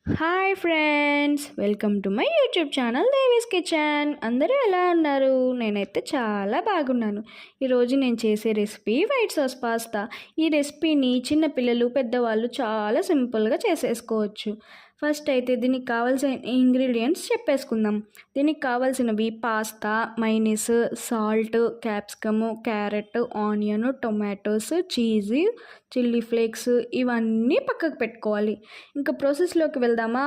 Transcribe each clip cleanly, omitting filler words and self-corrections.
Hi friends, welcome to my YouTube channel Devi's kitchen. అందరూ ఎలా ఉన్నారు? నేనైతే చాలా బాగున్నాను. ఈరోజు నేను చేసే రెసిపీ వైట్ సాస్ పాస్తా. ఈ రెసిపీని చిన్నపిల్లలు పెద్దవాళ్ళు చాలా సింపుల్గా చేసేసుకోవచ్చు. ఫస్ట్ అయితే దీనికి కావాల్సిన ఇంగ్రీడియంట్స్ చెప్పేసుకుందాం. దీనికి కావాల్సినవి pasta, mayonnaise, salt, capsicum, carrot, onion, tomatoes, cheesy, chilli flakes ఇవన్నీ పక్కకు పెట్టుకోవాలి. ఇంకా ప్రాసెస్లోకి వెళ్దామా?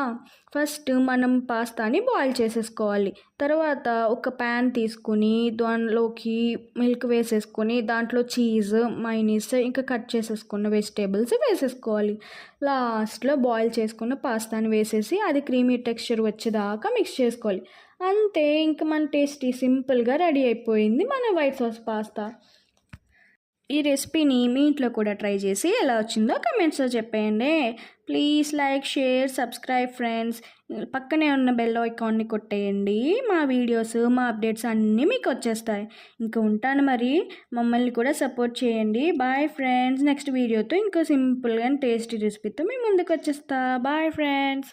ఫస్ట్ మనం పాస్తాని బాయిల్ చేసేసుకోవాలి. తర్వాత ఒక ప్యాన్ తీసుకుని దానిలోకి మిల్క్ వేసేసుకొని దాంట్లో చీజ్, మైనీస్ ఇంకా కట్ చేసేసుకున్న వెజిటేబుల్స్ వేసేసుకోవాలి. లాస్ట్లో బాయిల్ చేసుకున్న పాస్తాని వేసేసి అది క్రీమీ టెక్స్చర్ వచ్చేదాకా మిక్స్ చేసుకోవాలి. అంతే, ఇంకా మన టేస్టీ సింపుల్గా రెడీ అయిపోయింది మన వైట్ సాస్ పాస్తా. ఈ రెసిపీని మీ ఇంట్లో కూడా ట్రై చేసి ఎలా వచ్చిందో కమెంట్స్లో చెప్పేయండి. Please like, share, subscribe friends. పక్కనే ఉన్న బెల్ ఐకాన్ని కొట్టేయండి. మా వీడియోస్, మా అప్డేట్స్ అన్నీ మీకు వచ్చేస్తాయి. ఇంకా ఉంటాను మరి. మమ్మల్ని కూడా సపోర్ట్ చేయండి. Bye friends. నెక్స్ట్ వీడియోతో ఇంకో సింపుల్గా అండ్ టేస్టీ రెసిపీతో మీ ముందుకు వచ్చేస్తా. Bye friends.